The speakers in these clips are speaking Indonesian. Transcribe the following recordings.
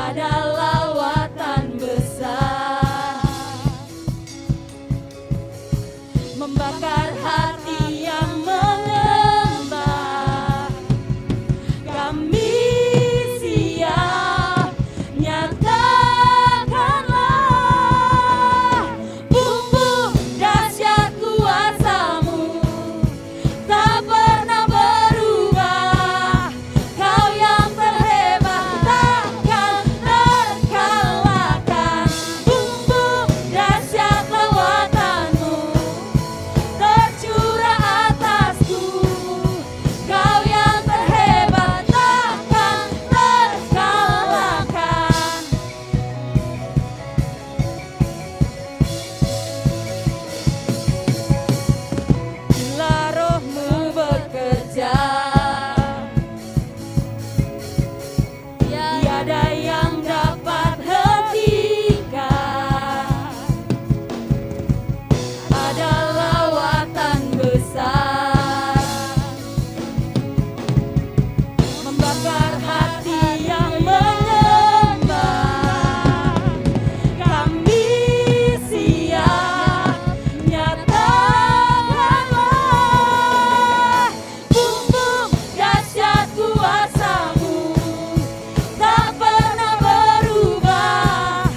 ada lawatan besar, membakar hati yang mengembang. Kami siap, nyatakanlah bumbu dahsyat kuasa-Mu tak pernah berubah. Kau yang terhebat takkan terkalahkan. Bumbu dahsyat lawatan-Mu tercurah atasku. Kau yang terhebat takkan terkalahkan. Bila Roh-Mu bekerja, tiada yang dapat hentikan. Ada lawatan besar, membakar hati yang mengembang. Kami siap, nyatakanlah bumbu dahsyat kuasa-Mu tak pernah berubah.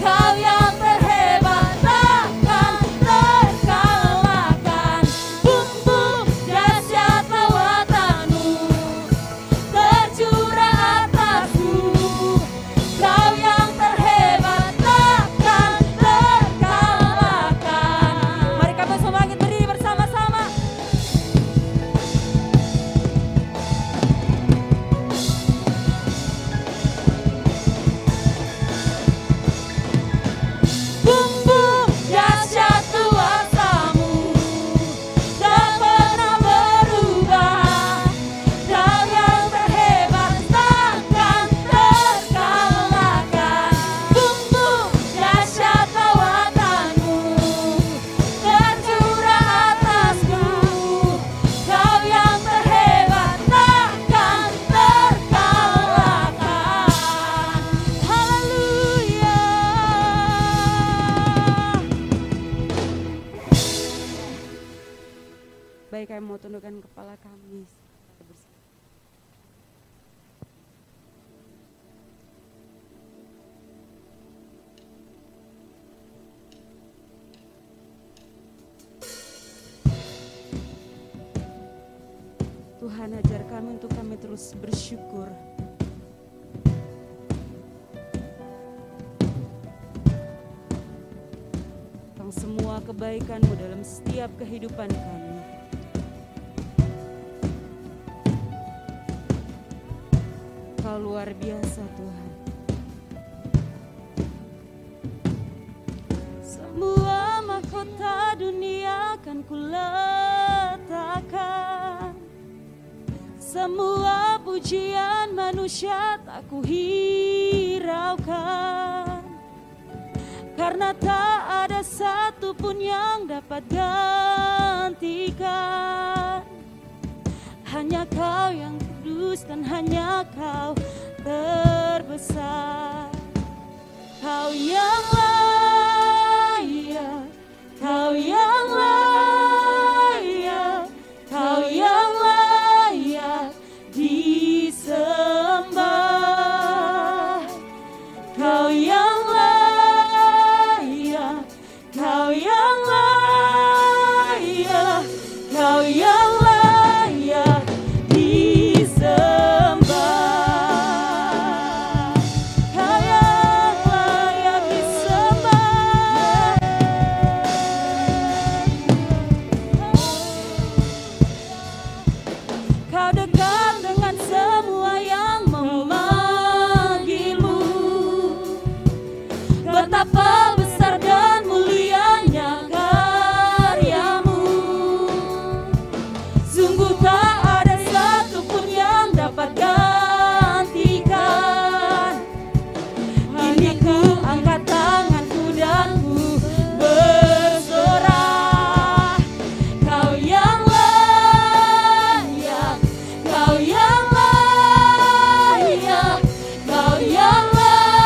Kau yang terhebat takkan terkalahkan. Bumbu dahsyat lawatan-Mu tercurah atasku. Kau yang terhebat takkan terkalahkan. Mari kami semua berdiri bersama-sama. Bumbu dahsyat kuasa-Mu tak pernah berubah. Kau yang terhebat takkan terkalahkan. Bumbu dahsyat lawatan-Mu tercurah atasku. Kau yang terhebat takkan terkalahkan. Haleluya. Baik, kami mau tundukkan kepala kami. Tuhan, ajar kami untuk kami terus bersyukur. Tentang semua kebaikan-Mu dalam setiap kehidupan kami. Kau luar biasa, Tuhan. Semua mahkota dunia akan kuletakkan, semua pujian manusia tak kuhiraukan, karena tak ada satupun yang dapat gantikan. Hanya Kau yang kudus dan hanya Kau terbesar. Kau yang layak, Kau yang layak, Kau yang layak disembah. Kau yang layak, Kau yang layak, Kau yang layak disembah. Kau yang layak disembah. Kau dekat dengan semua yang memanggil-Mu. Betapa besar dan mulianya karya-Mu. Sungguh tak ada satupun yang dapat gantikan. Kini ku angkat tanganku dan ku bersorak. Kau yang layak, Kau yang layak, Kau yang layak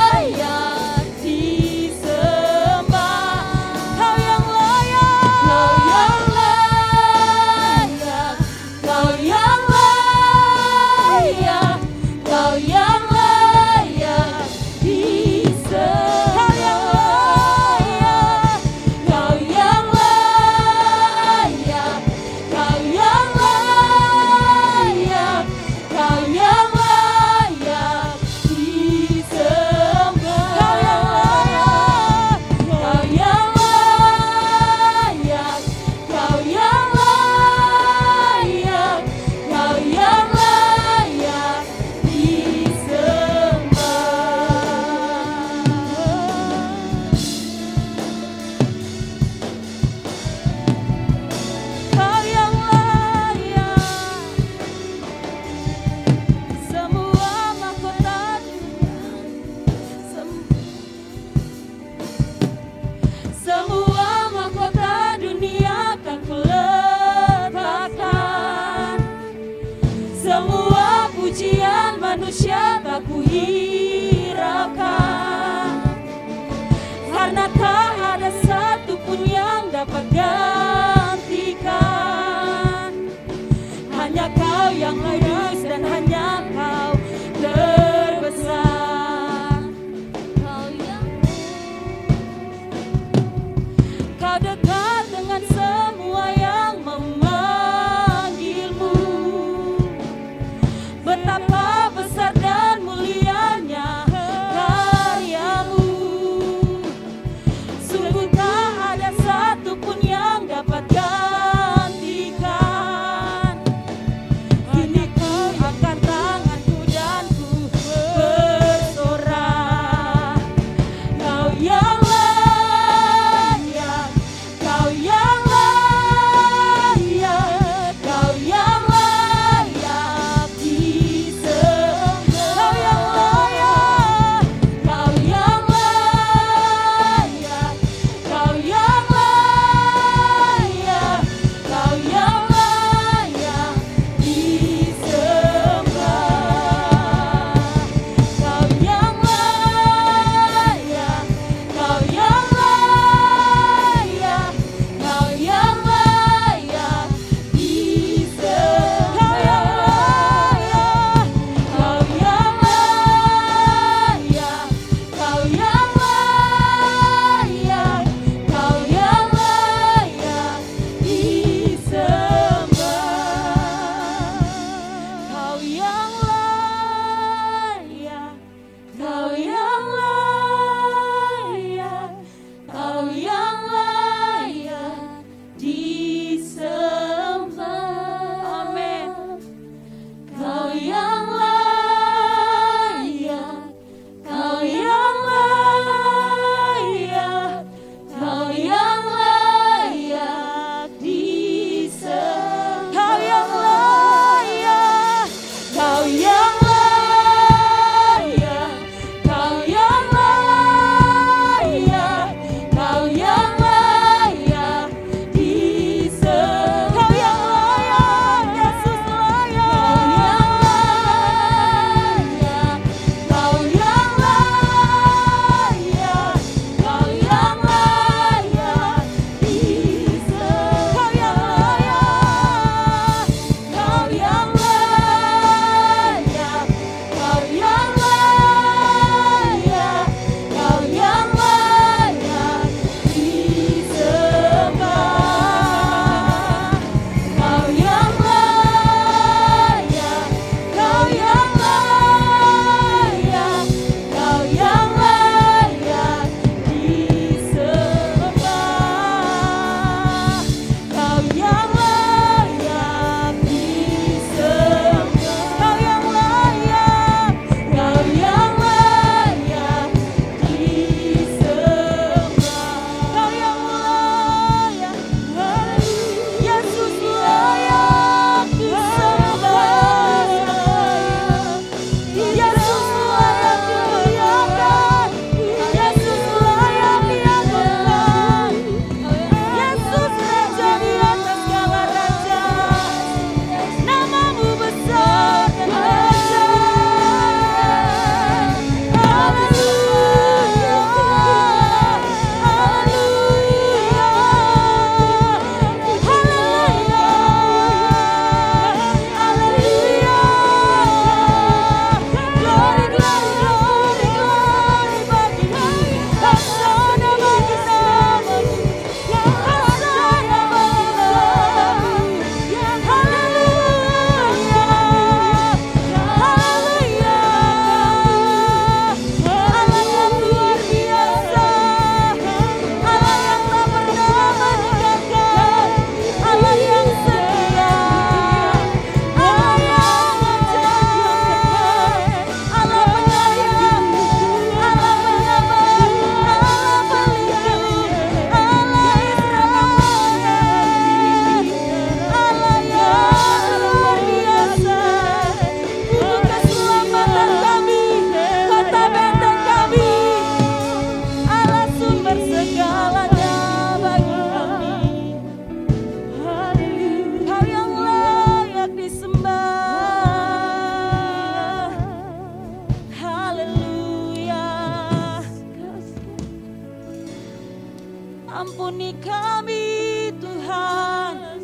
Ampuni kami Tuhan,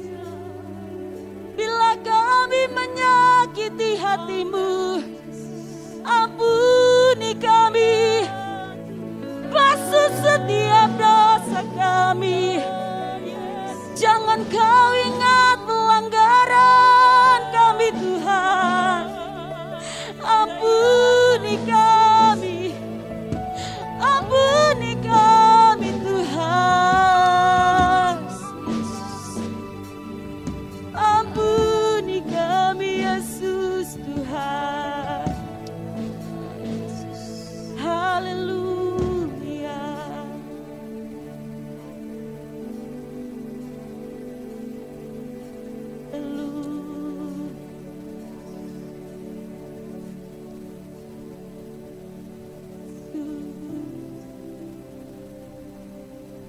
bila kami menyakiti hati-Mu. Ampuni kami, basuh setiap dosa kami. Jangan Kau ingat pelanggaran kami Tuhan. Ampuni kami, ampuni kami Tuhan. Ampuni kami Yesus Tuhan. Haleluya.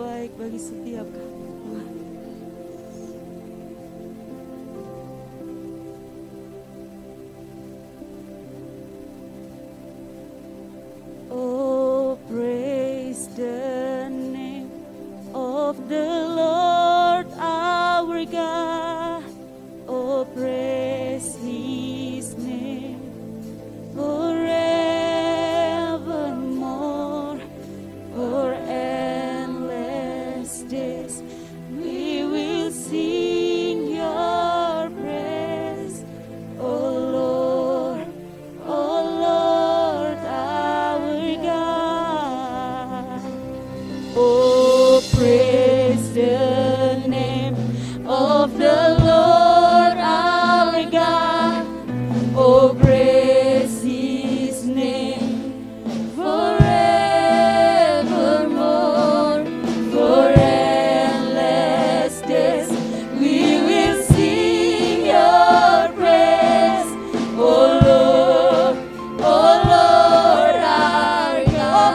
Baik bagi setiap kami Tuhan. Oh, praise the name of the Lord our God. Oh, praise His name forevermore. For endless days we will sing Your praise. Oh Lord our God. Oh, praise the name of the Lord our God. Oh, praise His name forevermore. For endless days we will sing Your praise. Oh Lord our God.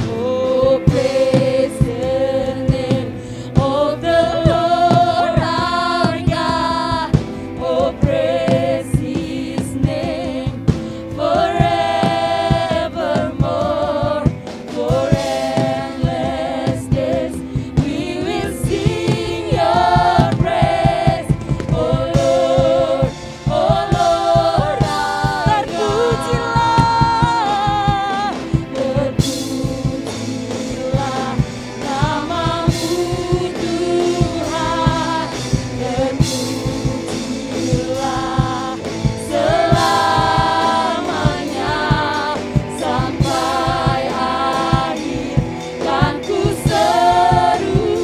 Oh, praise the name of the Lord our God. Oh, praise His name forevermore. For endless days we will sing Your praise. Oh Lord our God. Terpujilah nama-Mu Tuhan. Terpujilah selamanya sampai akhir kan ku serukan.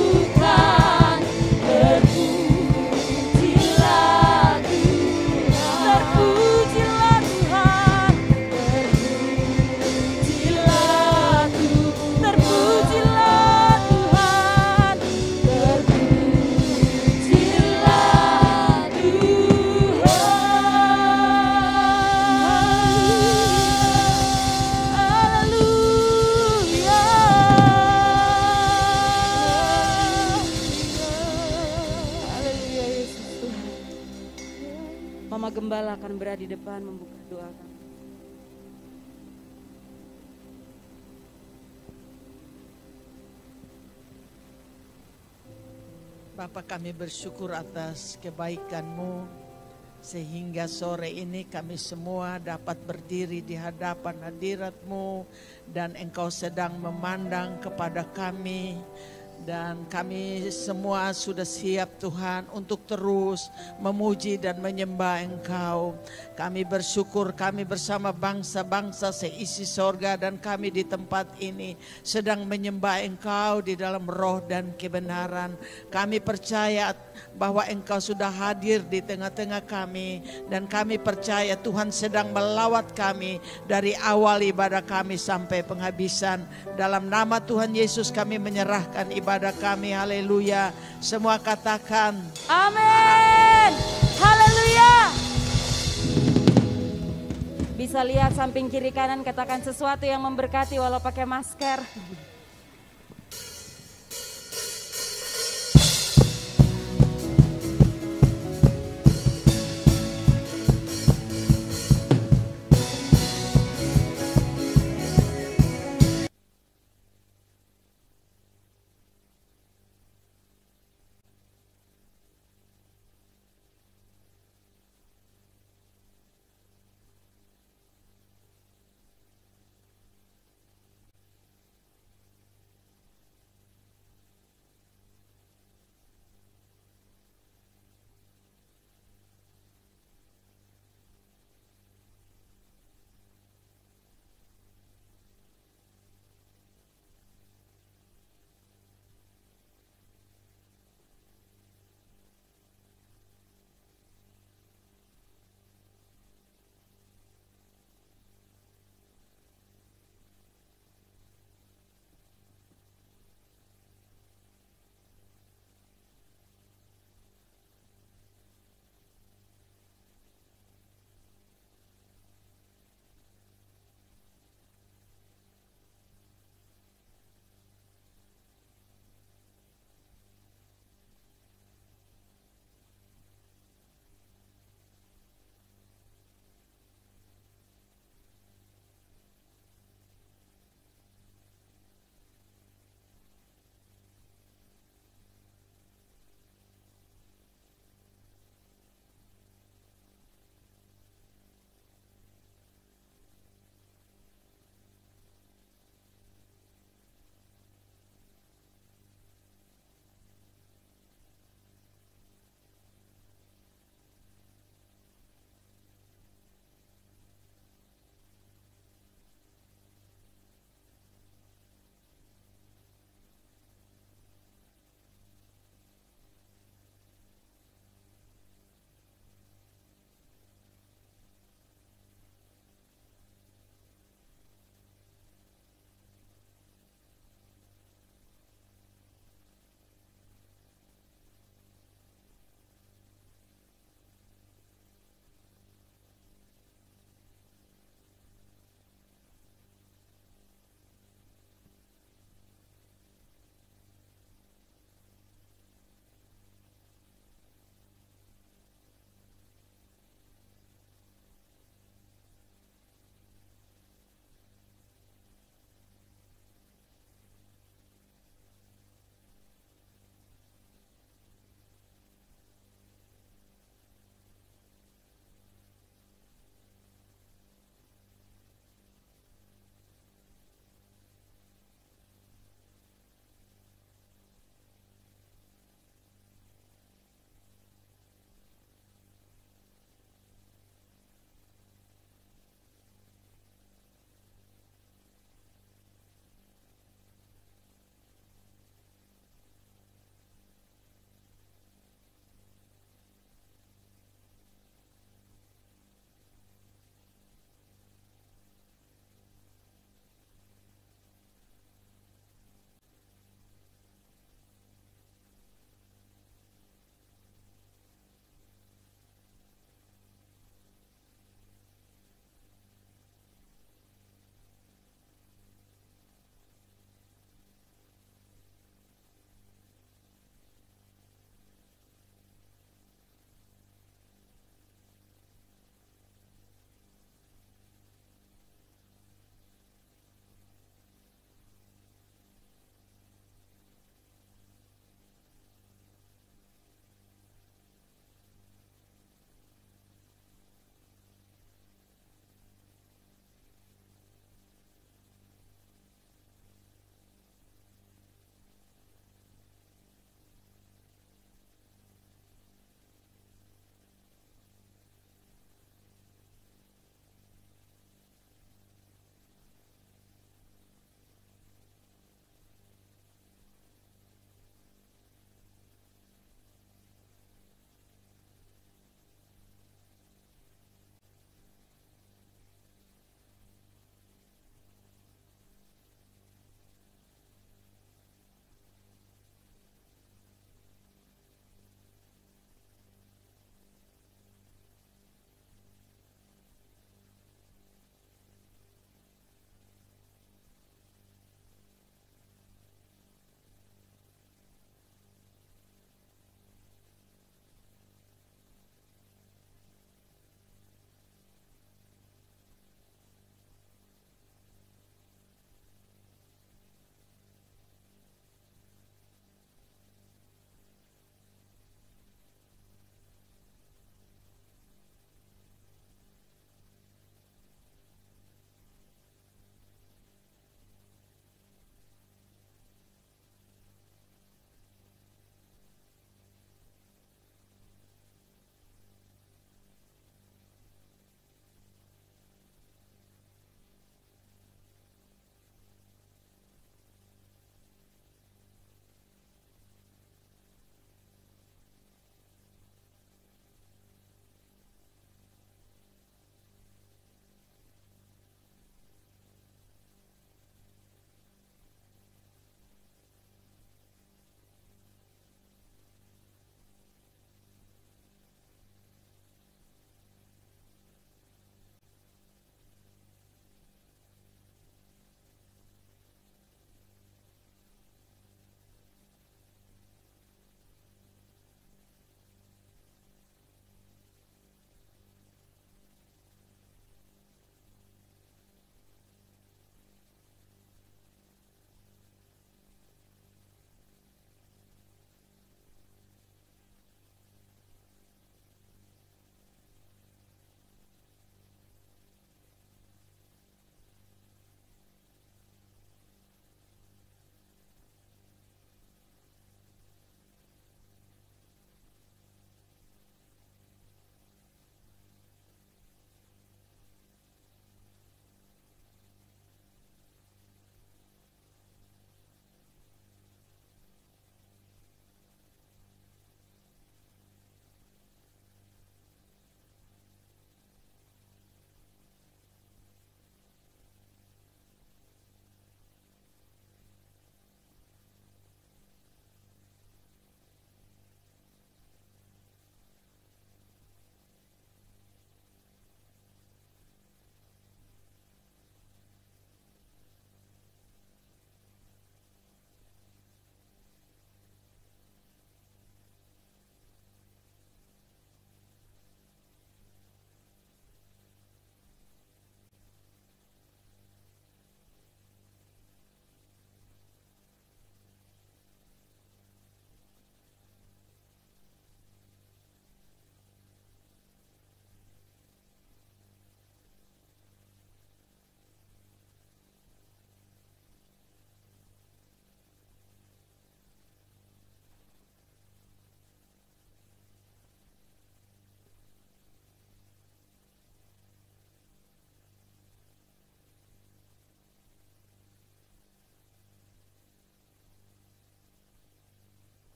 Terpujilah Tuhan. Terpujilah Tuhan. Terpujilah Tuhan. Terpujilah Tuhan. Terpujilah Tuhan. Haleluya. Haleluya Yesus Tuhan. Mama Gembala akan berada di depan membuka doa kami. Bapa, kami bersyukur atas kebaikan-Mu sehingga sore ini kami semua dapat berdiri di hadapan hadirat-Mu dan Engkau sedang memandang kepada kami. Dan kami semua sudah siap Tuhan untuk terus memuji dan menyembah Engkau. Kami bersyukur kami bersama bangsa-bangsa seisi sorga dan kami di tempat ini sedang menyembah Engkau di dalam roh dan kebenaran. Kami percaya bahwa Engkau sudah hadir di tengah-tengah kami. Dan kami percaya Tuhan sedang melawat kami dari awal ibadah kami sampai penghabisan. Dalam nama Tuhan Yesus kami menyerahkan ibadah kami. Haleluya. Semua katakan Amin. Haleluya. Bisa lihat samping kiri kanan, katakan sesuatu yang memberkati walau pakai masker.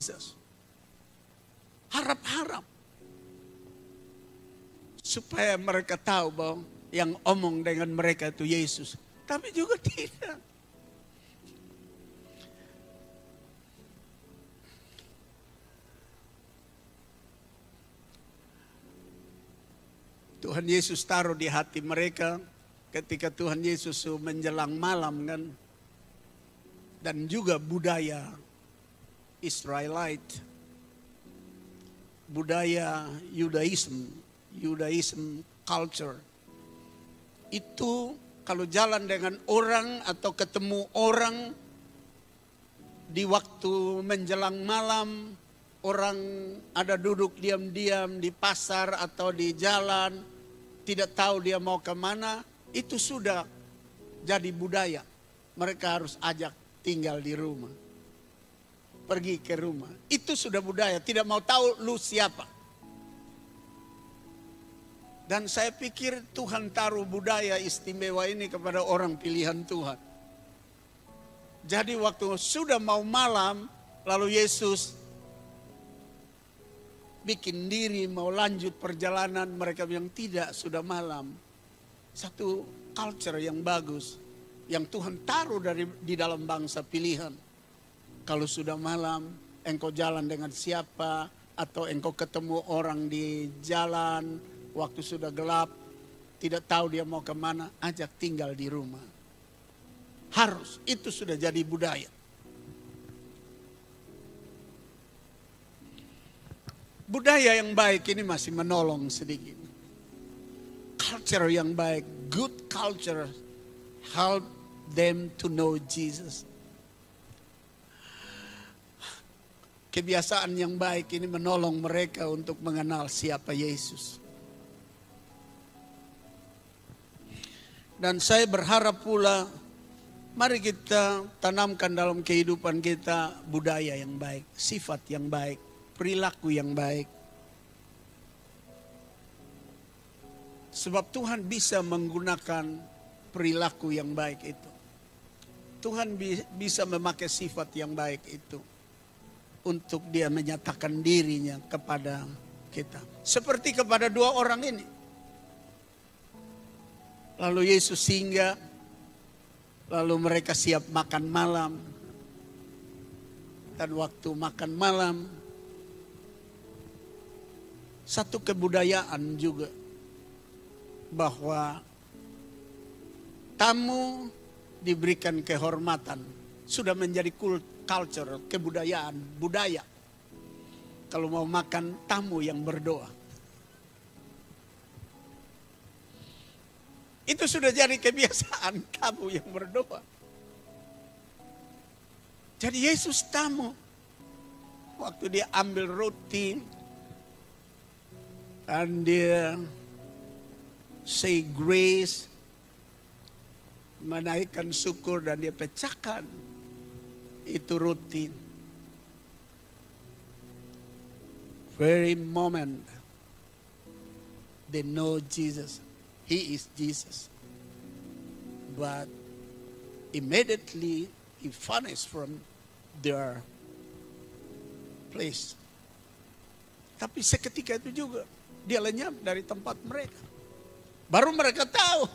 Jesus. Harap-harap supaya mereka tahu bahwa yang omong dengan mereka itu Yesus. Tapi juga tidak. Tuhan Yesus taruh di hati mereka ketika Tuhan Yesus menjelang malam kan. Dan juga budaya Israelite, budaya Judaism culture. Itu kalau jalan dengan orang atau ketemu orang di waktu menjelang malam, orang ada duduk diam-diam di pasar atau di jalan, tidak tahu dia mau kemana, itu sudah jadi budaya. Mereka harus ajak tinggal di rumah. Pergi ke rumah. Itu sudah budaya, tidak mau tahu lu siapa. Dan saya pikir Tuhan taruh budaya istimewa ini kepada orang pilihan Tuhan. Jadi waktu sudah mau malam, lalu Yesus bikin diri mau lanjut perjalanan, mereka bilang tidak, sudah malam. Satu culture yang bagus, yang Tuhan taruh di dalam bangsa pilihan. Kalau sudah malam, engkau jalan dengan siapa, atau engkau ketemu orang di jalan, waktu sudah gelap, tidak tahu dia mau kemana, ajak tinggal di rumah. Harus, itu sudah jadi budaya. Budaya yang baik ini masih menolong sedikit. Culture yang baik, good culture, help them to know Jesus. Kebiasaan yang baik ini menolong mereka untuk mengenal siapa Yesus. Dan saya berharap pula, mari kita tanamkan dalam kehidupan kita budaya yang baik, sifat yang baik, perilaku yang baik. Sebab Tuhan bisa menggunakan perilaku yang baik itu. Tuhan bisa memakai sifat yang baik itu untuk dia menyatakan dirinya kepada kita. Seperti kepada dua orang ini. Lalu Yesus singgah, lalu mereka siap makan malam. Dan waktu makan malam, satu kebudayaan juga bahwa tamu diberikan kehormatan. Sudah menjadi culture, kebudayaan, budaya. Kalau mau makan, tamu yang berdoa. Itu sudah jadi kebiasaan, tamu yang berdoa. Jadi Yesus tamu. Waktu dia ambil roti, dan dia say grace, menaikkan syukur dan dia pecahkan itu roti. Very moment they know Jesus. He is Jesus. But immediately he vanished from their place. Tapi seketika itu juga dia lenyap dari tempat mereka. Baru mereka tahu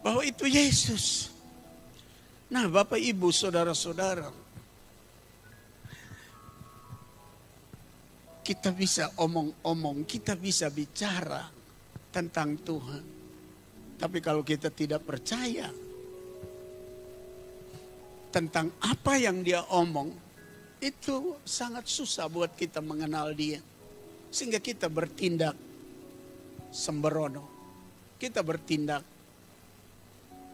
bahwa itu Yesus. Nah, Bapak Ibu, saudara-saudara, kita bisa omong-omong, kita bisa bicara tentang Tuhan. Tapi kalau kita tidak percaya tentang apa yang dia omong, itu sangat susah buat kita mengenal dia. Sehingga kita bertindak sembrono. Kita bertindak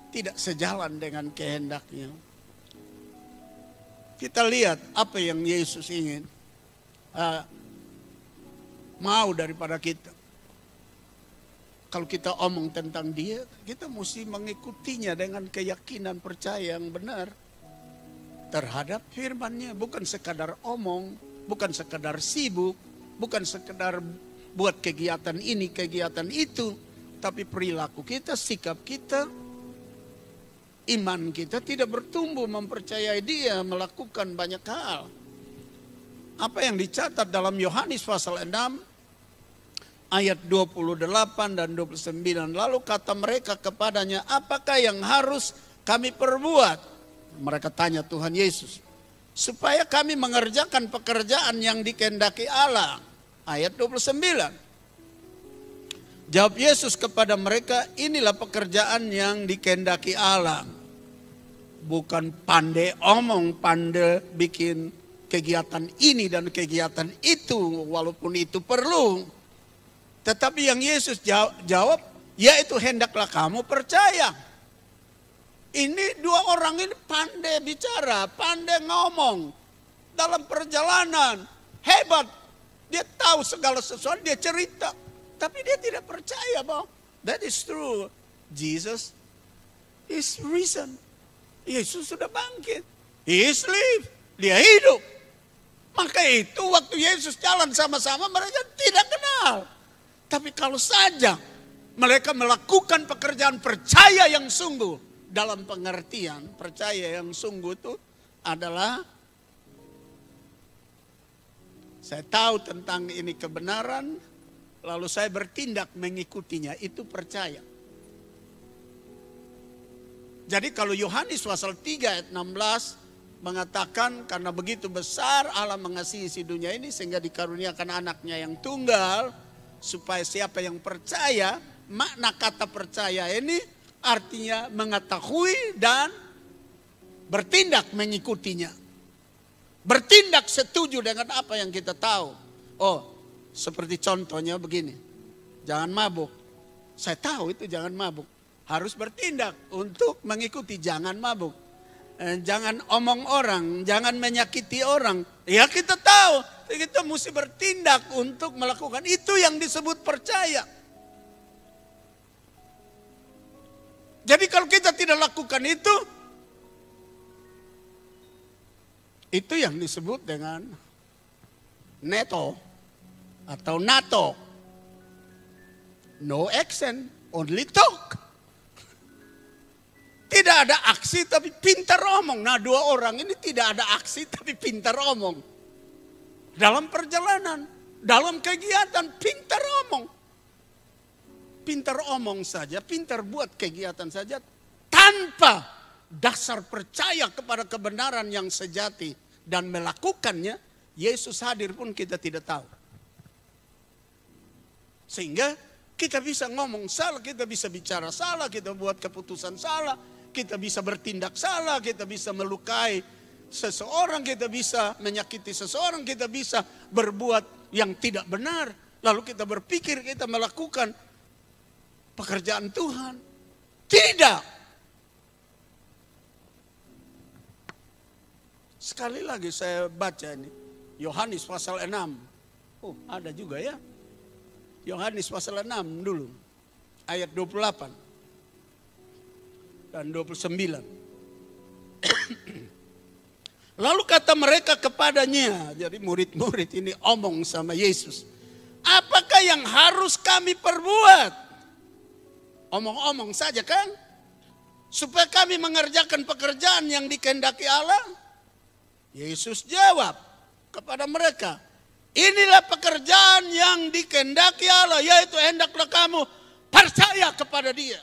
tidak sejalan dengan kehendaknya. Kita lihat apa yang Yesus ingin. Mau daripada kita. Kalau kita omong tentang dia, kita mesti mengikutinya dengan keyakinan percaya yang benar terhadap firman-Nya. Bukan sekadar omong, bukan sekadar sibuk, bukan sekadar buat kegiatan ini, kegiatan itu. Tapi perilaku kita, sikap kita iman kita tidak bertumbuh mempercayai Dia melakukan banyak hal. Apa yang dicatat dalam Yohanes pasal 6 ayat 28 dan 29. Lalu kata mereka kepadanya, apakah yang harus kami perbuat? Mereka tanya Tuhan Yesus. Supaya kami mengerjakan pekerjaan yang dikehendaki Allah. Ayat 29. Jawab Yesus kepada mereka, inilah pekerjaan yang dikehendaki Allah. Bukan pandai omong, pandai bikin kegiatan ini dan kegiatan itu, walaupun itu perlu. Tetapi yang Yesus jawab, yaitu hendaklah kamu percaya. Ini dua orang ini pandai bicara, pandai ngomong. Dalam perjalanan, hebat. Dia tahu segala sesuatu, dia cerita. Tapi dia tidak percaya bahwa that is true. Jesus is risen. Yesus sudah bangkit. He is live. Dia hidup. Maka itu waktu Yesus jalan sama-sama mereka tidak kenal. Tapi kalau saja mereka melakukan pekerjaan percaya yang sungguh. Dalam pengertian percaya yang sungguh itu adalah saya tahu tentang ini kebenaran. Lalu saya bertindak mengikutinya, itu percaya. Jadi kalau Yohanes pasal 3 ayat 16 mengatakan karena begitu besar Allah mengasihi si dunia ini sehingga dikaruniakan anaknya yang tunggal. Supaya siapa yang percaya, makna kata percaya ini artinya mengetahui dan bertindak mengikutinya. Bertindak setuju dengan apa yang kita tahu. Oh, seperti contohnya begini, jangan mabuk. Saya tahu itu jangan mabuk. Harus bertindak untuk mengikuti jangan mabuk. Jangan omong orang, jangan menyakiti orang. Ya kita tahu, kita mesti bertindak untuk melakukan. Itu yang disebut percaya. Jadi kalau kita tidak lakukan itu yang disebut dengan neto. Atau NATO. No action, only talk. Tidak ada aksi tapi pintar omong. Nah, dua orang ini tidak ada aksi tapi pintar omong. Dalam perjalanan, dalam kegiatan pintar omong. Pintar omong saja, pintar buat kegiatan saja tanpa dasar percaya kepada kebenaran yang sejati dan melakukannya, Yesus hadir pun kita tidak tahu. Sehingga kita bisa ngomong salah, kita bisa bicara salah, kita buat keputusan salah, kita bisa bertindak salah, kita bisa melukai seseorang, kita bisa menyakiti seseorang, kita bisa berbuat yang tidak benar. Lalu kita berpikir kita melakukan pekerjaan Tuhan. Tidak. Sekali lagi saya baca ini. Yohanes pasal 6. Oh, ada juga ya. Yohanes pasal 6 dulu. Ayat 28 dan 29. Lalu kata mereka kepadanya, jadi murid-murid ini omong sama Yesus. Apakah yang harus kami perbuat? Omong-omong saja kan? Supaya kami mengerjakan pekerjaan yang dikehendaki Allah. Yesus jawab kepada mereka. Inilah pekerjaan yang dikehendaki Allah, yaitu hendaklah kamu percaya kepada Dia.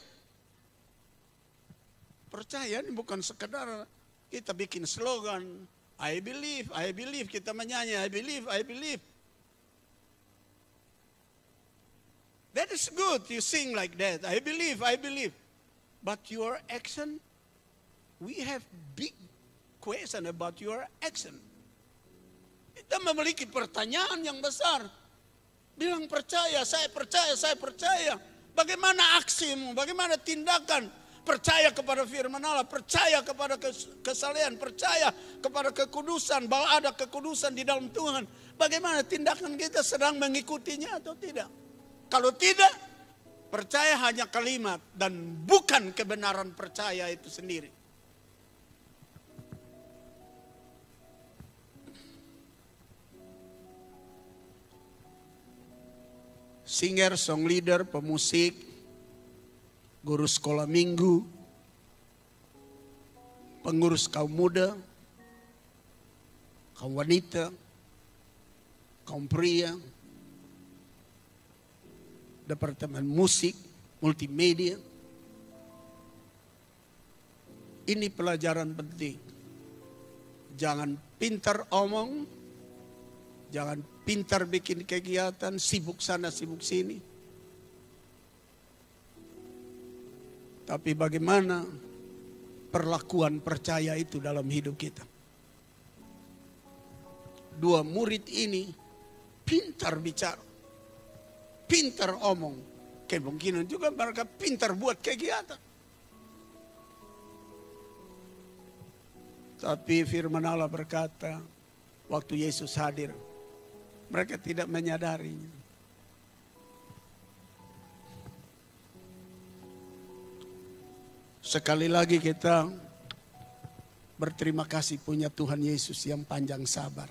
Percaya ini bukan sekedar kita bikin slogan, I believe, kita menyanyi, I believe. That is good, you sing like that, I believe. But your action, we have big question about your action. Kita memiliki pertanyaan yang besar. Bilang percaya, saya percaya. Bagaimana aksimu, bagaimana tindakan? Percaya kepada firman Allah, percaya kepada kesalehan, percaya kepada kekudusan, bahwa ada kekudusan di dalam Tuhan. Bagaimana tindakan kita sedang mengikutinya atau tidak? Kalau tidak, percaya hanya kalimat dan bukan kebenaran percaya itu sendiri. Singer, song leader, pemusik, guru sekolah minggu, pengurus kaum muda, kaum wanita, kaum pria, departemen musik, multimedia. Ini pelajaran penting. Jangan pintar omong, jangan pintar bikin kegiatan, sibuk sana, sibuk sini. Tapi bagaimana perlakuan percaya itu dalam hidup kita. Dua murid ini pintar bicara, pintar omong. Kemungkinan juga mereka pintar buat kegiatan. Tapi firman Allah berkata, waktu Yesus hadir, mereka tidak menyadarinya. Sekali lagi kita berterima kasih punya Tuhan Yesus yang panjang sabar.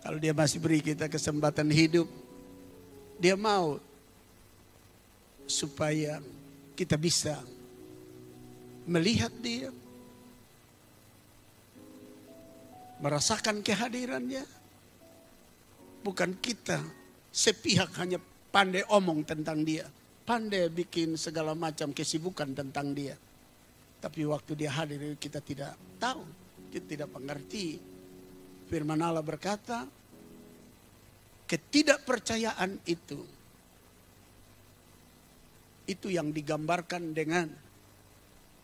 Kalau dia masih beri kita kesempatan hidup, dia mau supaya kita bisa melihat dia, merasakan kehadirannya. Bukan kita sepihak hanya pandai omong tentang dia, pandai bikin segala macam kesibukan tentang dia. Tapi waktu dia hadir kita tidak tahu, kita tidak mengerti. Firman Allah berkata, ketidakpercayaan itu yang digambarkan dengan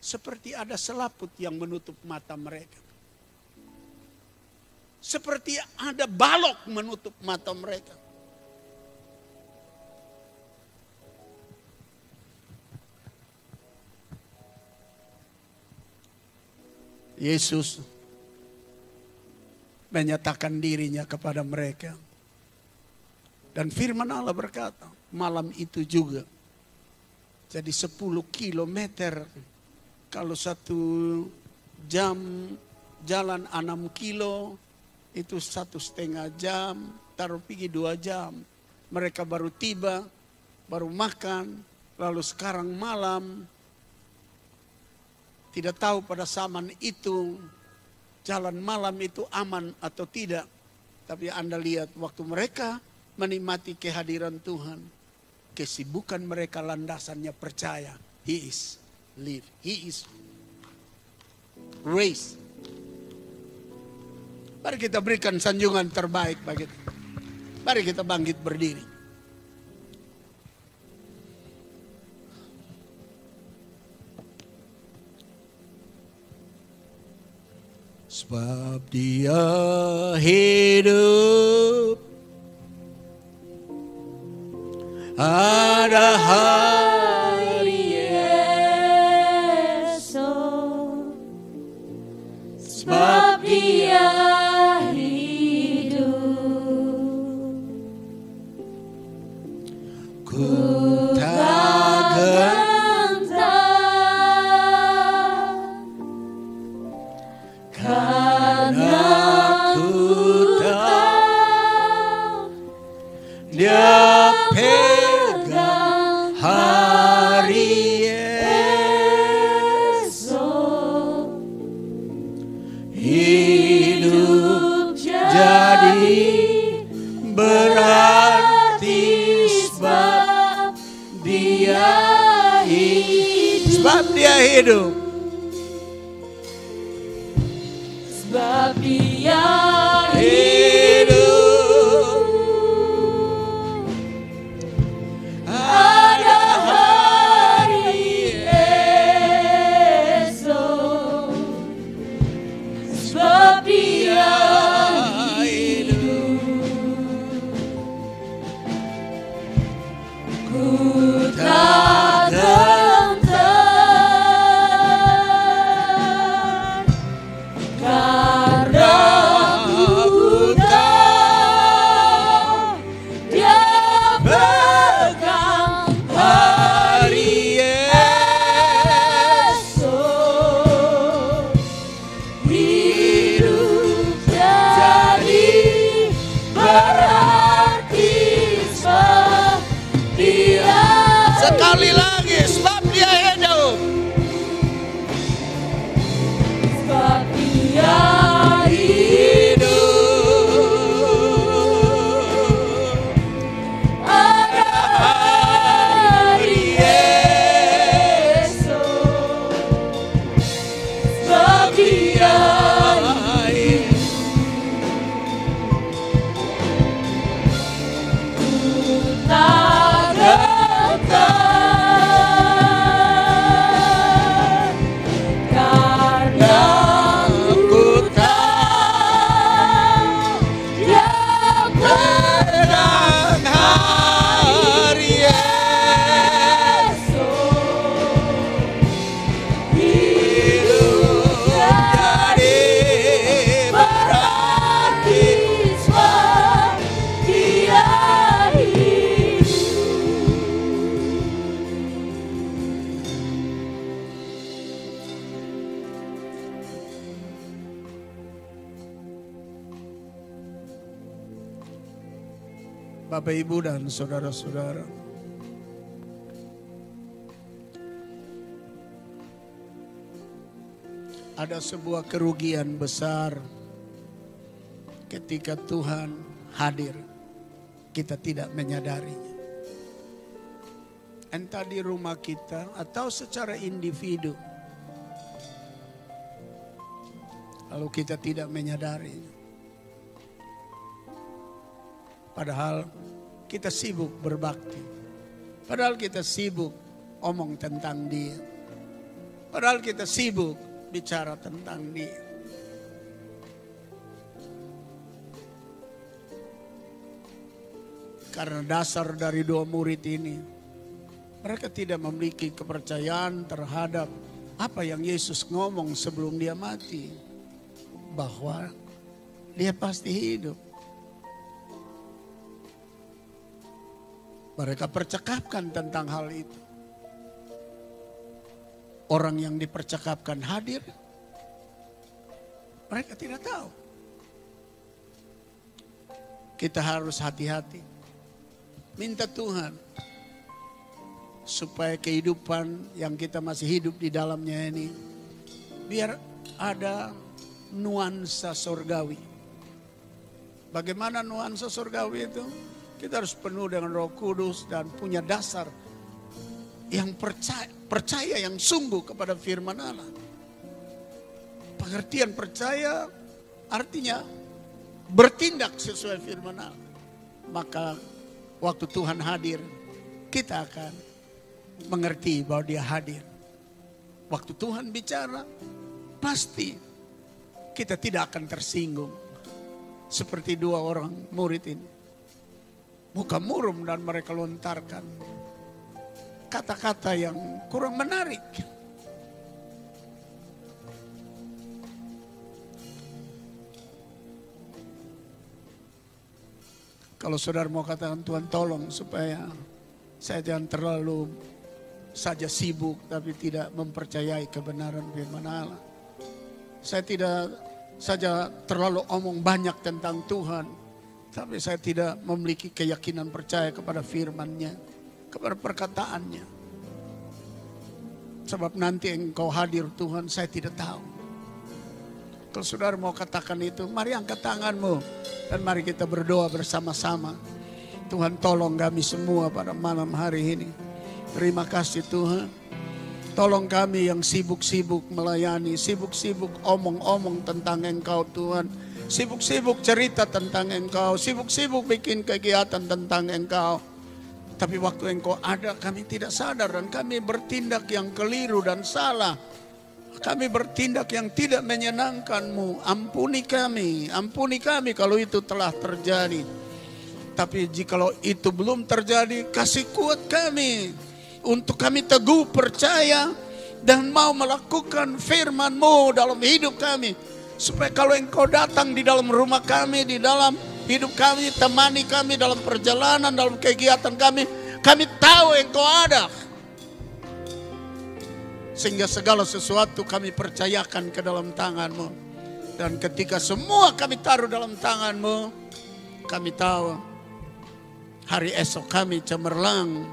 seperti ada selaput yang menutup mata mereka. Seperti ada balok menutup mata mereka. Yesus menyatakan dirinya kepada mereka. Dan firman Allah berkata, malam itu juga. Jadi 10 kilometer. Kalau 1 jam jalan 6 kilo, itu 1,5 jam, taruh pergi 2 jam. Mereka baru tiba, baru makan, lalu sekarang malam. Tidak tahu pada zaman itu, jalan malam itu aman atau tidak. Tapi Anda lihat waktu mereka menikmati kehadiran Tuhan, kesibukan mereka landasannya percaya. He is live, He is raised. Mari kita berikan sanjungan terbaik bagi kita. Mari kita bangkit berdiri. Sebab Dia hidup, ada hari esok. Sebab Dia hidup, ku tak gentar, karena ku tahu Dia pegang hari esok. Hidup jadi berarti sebab Dia hidup. Sebab Dia hidup. Sebab Dia hidup, ada hari esok. Sebab Dia hidup, ku tak gentar, karena Bapak, Ibu, dan saudara-saudara, ada sebuah kerugian besar ketika Tuhan hadir, kita tidak menyadarinya. Entah di rumah kita atau secara individu, lalu kita tidak menyadarinya. Padahal kita sibuk berbakti. Padahal kita sibuk omong tentang Dia. Padahal kita sibuk bicara tentang Dia. Karena dasar dari dua murid ini, mereka tidak memiliki kepercayaan terhadap apa yang Yesus ngomong sebelum Dia mati. Bahwa Dia pasti hidup. Mereka percakapkan tentang hal itu. Orang yang dipercakapkan hadir, mereka tidak tahu. Kita harus hati-hati. Minta Tuhan supaya kehidupan yang kita masih hidup di dalamnya ini, biar ada nuansa surgawi. Bagaimana nuansa surgawi itu? Kita harus penuh dengan Roh Kudus dan punya dasar yang percaya yang sungguh kepada firman Allah. Pengertian percaya artinya bertindak sesuai firman Allah. Maka waktu Tuhan hadir, kita akan mengerti bahwa Dia hadir. Waktu Tuhan bicara, pasti kita tidak akan tersinggung. Seperti dua orang murid ini. Muka murum dan mereka lontarkan kata-kata yang kurang menarik. Kalau saudara mau katakan, Tuhan tolong supaya saya jangan terlalu saja sibuk tapi tidak mempercayai kebenaran firman Allah. Saya tidak saja terlalu omong banyak tentang Tuhan, tapi saya tidak memiliki keyakinan percaya kepada firman-Nya, kepada perkataannya. Sebab nanti Engkau hadir Tuhan, saya tidak tahu. Kalau saudara mau katakan itu, mari angkat tanganmu dan mari kita berdoa bersama-sama. Tuhan tolong kami semua pada malam hari ini. Terima kasih Tuhan. Tolong kami yang sibuk-sibuk melayani, sibuk-sibuk omong-omong tentang Engkau Tuhan. Sibuk-sibuk cerita tentang Engkau, sibuk-sibuk bikin kegiatan tentang Engkau. Tapi waktu Engkau ada kami tidak sadar dan kami bertindak yang keliru dan salah. Kami bertindak yang tidak menyenangkan-Mu. Ampuni kami kalau itu telah terjadi. Tapi jikalau itu belum terjadi, kasih kuat kami untuk kami teguh percaya dan mau melakukan firman-Mu dalam hidup kami. Supaya kalau Engkau datang di dalam rumah kami, di dalam hidup kami, temani kami dalam perjalanan, dalam kegiatan kami tahu Engkau ada. Sehingga segala sesuatu kami percayakan ke dalam tangan-Mu. Dan ketika semua kami taruh dalam tangan-Mu, kami tahu hari esok kami cemerlang.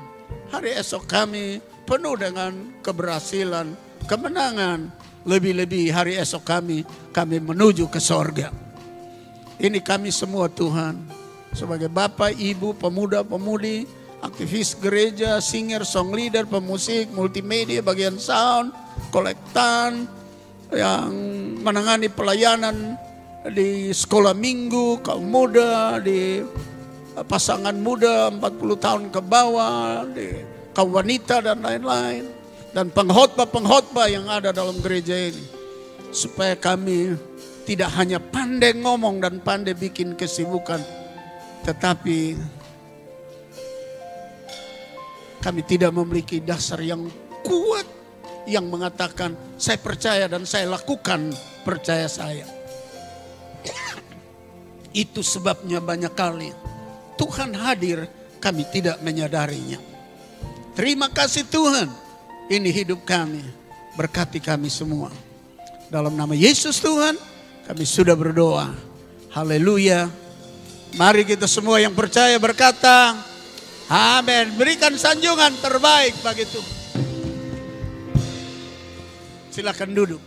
Hari esok kami penuh dengan keberhasilan, kemenangan. Lebih-lebih hari esok kami menuju ke sorga. Ini kami semua Tuhan. Sebagai Bapak, Ibu, pemuda-pemudi, aktivis gereja, singer, song leader, pemusik, multimedia, bagian sound, kolektan, yang menangani pelayanan di sekolah minggu, kaum muda, di pasangan muda 40 tahun ke bawah, di kaum wanita dan lain-lain. Dan pengkhotbah yang ada dalam gereja ini. Supaya kami tidak hanya pandai ngomong dan pandai bikin kesibukan. Tetapi kami tidak memiliki dasar yang kuat. Yang mengatakan saya percaya dan saya lakukan percaya saya. Itu sebabnya banyak kali Tuhan hadir kami tidak menyadarinya. Terima kasih Tuhan. Ini hidup kami, berkati kami semua. Dalam nama Yesus Tuhan, kami sudah berdoa. Haleluya, Mari kita semua yang percaya berkata, amin. Berikan sanjungan terbaik bagi Tuhan. Silakan duduk.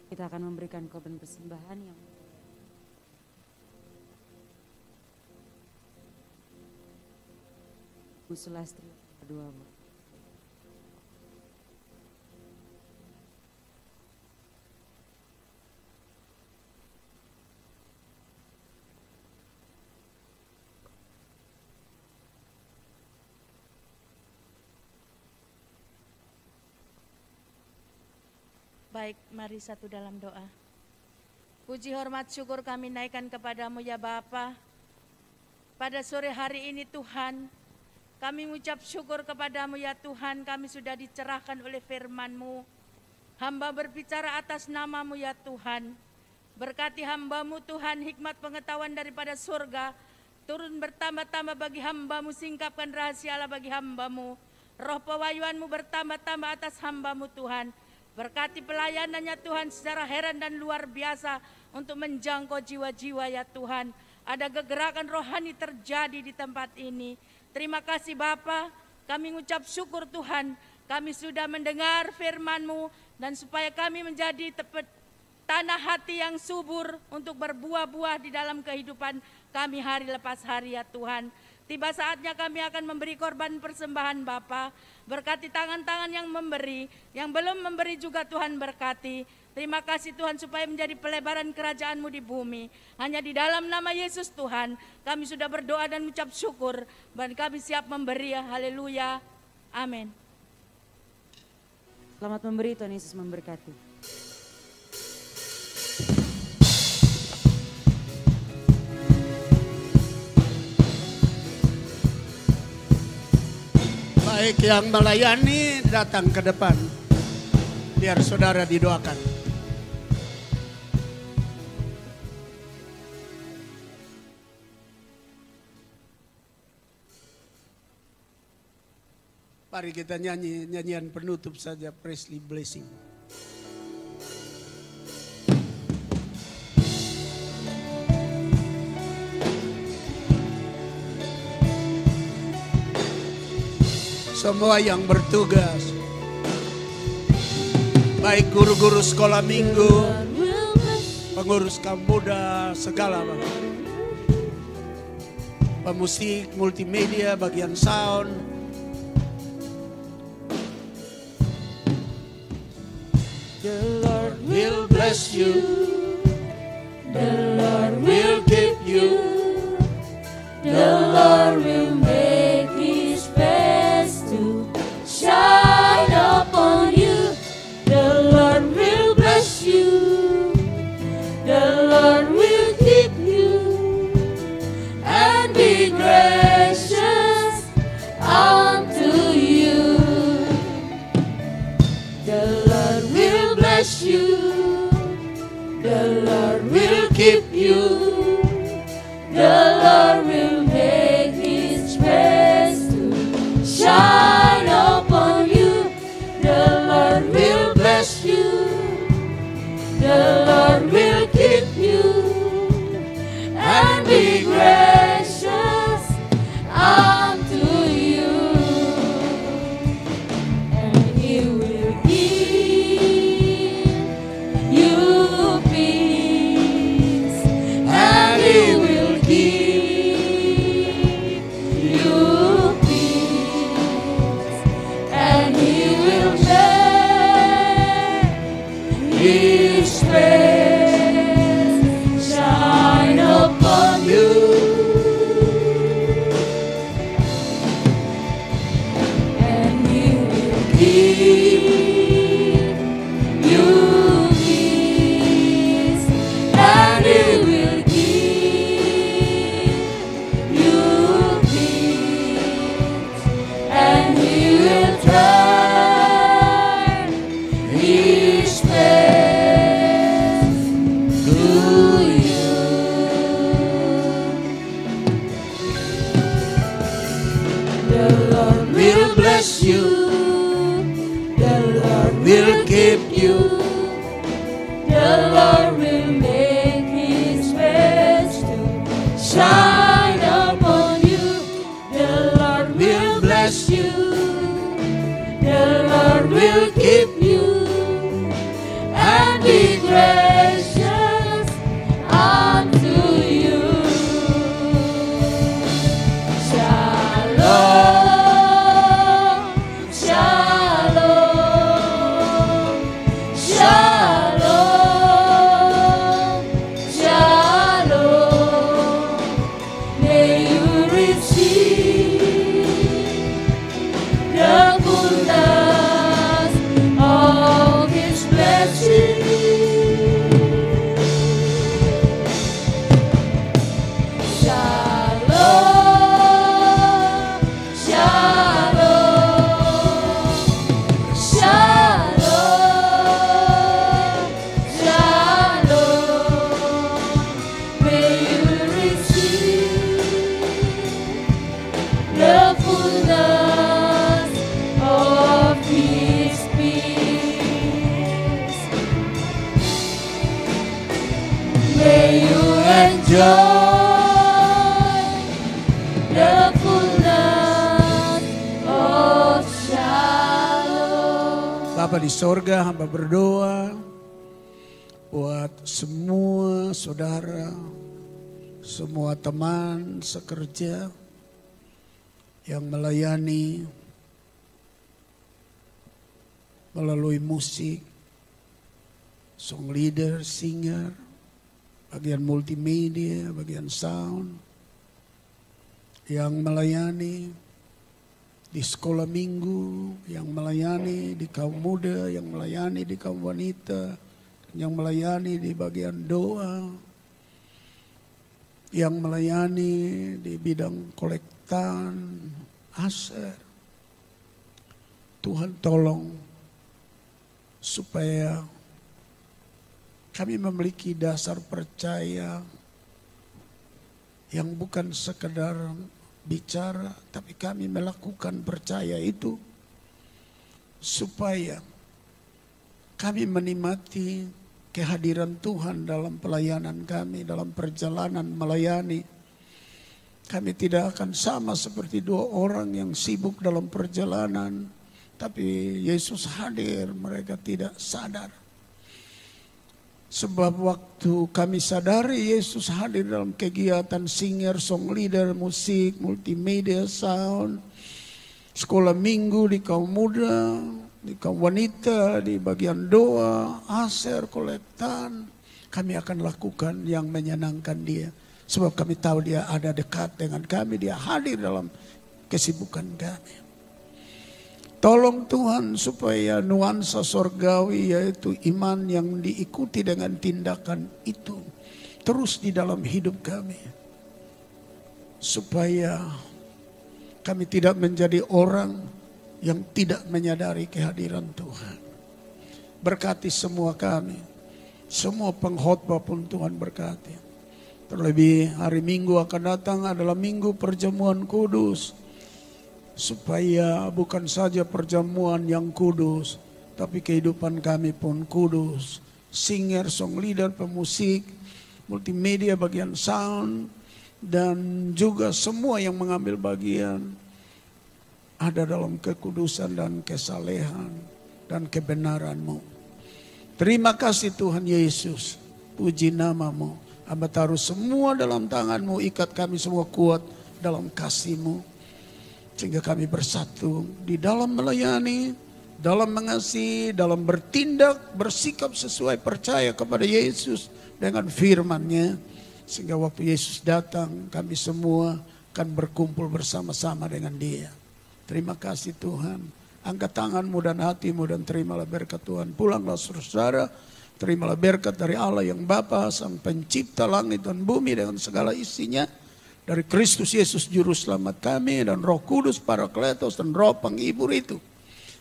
Kita akan memberikan korban persembahan yang Bu Sulastri kedua, Bu. Baik, mari satu dalam doa. Puji hormat syukur kami naikkan kepadamu ya Bapa. Pada sore hari ini Tuhan, kami mengucap syukur kepadamu ya Tuhan, kami sudah dicerahkan oleh firman-Mu. Hamba berbicara atas nama-Mu ya Tuhan. Berkati hamba-Mu Tuhan, hikmat pengetahuan daripada surga, turun bertambah-tambah bagi hamba-Mu, singkapkan rahasia Allah bagi hamba-Mu. Roh pewahyuan-Mu bertambah-tambah atas hamba-Mu Tuhan. Berkati pelayanannya Tuhan secara heran dan luar biasa untuk menjangkau jiwa-jiwa ya Tuhan. Ada kegerakan rohani terjadi di tempat ini. Terima kasih Bapa, kami mengucap syukur Tuhan. Kami sudah mendengar firman-Mu dan supaya kami menjadi tanah hati yang subur untuk berbuah-buah di dalam kehidupan kami hari lepas hari ya Tuhan. Tiba saatnya kami akan memberi korban persembahan Bapa. Berkati tangan-tangan yang memberi, yang belum memberi juga Tuhan berkati. Terima kasih Tuhan supaya menjadi pelebaran kerajaan-Mu di bumi. Hanya di dalam nama Yesus Tuhan, kami sudah berdoa dan mengucap syukur. Dan kami siap memberi ya, haleluya, amin. Selamat memberi, Tuhan Yesus memberkati. Baik yang melayani datang ke depan. Biar saudara didoakan. Mari kita nyanyi nyanyian penutup saja, Presley Blessing. Semua yang bertugas, baik guru-guru sekolah minggu, pengurus kaum muda, segala pemusik, multimedia, bagian sound. The Lord will bless you. The Lord will keep you. The Lord will make His face to shine upon you. The Lord will bless you. The Lord will keep you and be gracious unto you. The Lord will bless you. The Lord will keep you. The Lord will make His face to shine upon you. The Lord will bless you. The Lord will keep you and be gracious unto you. And He will give you peace, and He will give you peace, and He will make His face shine upon you. And He will give you peace, and He will give you peace, and He will turn His face to you. The Lord will bless you. The will keep you. The Lord will make His face to shine upon you. The Lord will bless you. The Lord will keep you and be gracious unto you. Shalom, shalom, shalom, shalom. May you receive the fullness of His blessing. Shalom, shalom, shalom, shalom. May you receive the fullness of His peace. May you enjoy the fullness of shalom. Bapa di sorga, hamba berdoa buat semua saudara, semua teman sekerja yang melayani melalui musik, song leader, singer, bagian multimedia, bagian sound, yang melayani di sekolah minggu, yang melayani di kaum muda, yang melayani di kaum wanita, yang melayani di bagian doa, yang melayani di bidang kolektan, aser. Tuhan tolong supaya kami memiliki dasar percaya yang bukan sekedar bicara, tapi kami melakukan percaya itu supaya kami menikmati kehadiran Tuhan dalam pelayanan kami, dalam perjalanan melayani. Kami tidak akan sama seperti dua orang yang sibuk dalam perjalanan, tapi Yesus hadir, mereka tidak sadar. Sebab waktu kami sadari Yesus hadir dalam kegiatan singer, song leader, musik, multimedia, sound, sekolah minggu di kaum muda, di kaum wanita, di bagian doa, aser, kolektan, kami akan lakukan yang menyenangkan Dia. Sebab kami tahu Dia ada dekat dengan kami, Dia hadir dalam kesibukan kami. Tolong Tuhan supaya nuansa sorgawi yaitu iman yang diikuti dengan tindakan itu terus di dalam hidup kami. Supaya kami tidak menjadi orang yang tidak menyadari kehadiran Tuhan. Berkati semua kami, semua pengkhotbah pun Tuhan berkati. Terlebih hari Minggu akan datang adalah Minggu Perjamuan Kudus. Supaya bukan saja perjamuan yang kudus, tapi kehidupan kami pun kudus. Singer, song leader, pemusik, multimedia, bagian sound, dan juga semua yang mengambil bagian ada dalam kekudusan dan kesalehan dan kebenaran-Mu. Terima kasih Tuhan Yesus, puji nama-Mu. Hamba taruh semua dalam tangan-Mu, ikat kami semua kuat dalam kasih-Mu. Sehingga kami bersatu di dalam melayani, dalam mengasihi, dalam bertindak, bersikap sesuai percaya kepada Yesus dengan firman-Nya. Sehingga waktu Yesus datang, kami semua akan berkumpul bersama-sama dengan Dia. Terima kasih Tuhan. Angkat tanganmu dan hatimu dan terimalah berkat Tuhan. Pulanglah saudara, terimalah berkat dari Allah yang Bapa, Sang Pencipta langit dan bumi dengan segala isinya. Dari Kristus Yesus Juru Selamat kami dan Roh Kudus, Parakletos dan Roh Penghibur itu.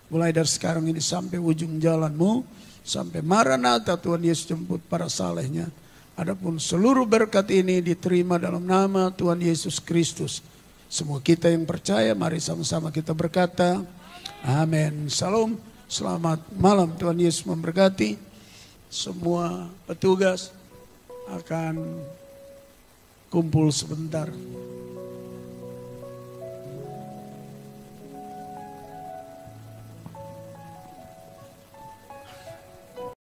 Mulai dari sekarang ini sampai ujung jalanmu, sampai Maranatha Tuhan Yesus jemput para salehnya. Adapun seluruh berkat ini diterima dalam nama Tuhan Yesus Kristus. Semua kita yang percaya, mari sama-sama kita berkata, amin. Salam. Selamat malam, Tuhan Yesus memberkati. Semua petugas akan kumpul sebentar.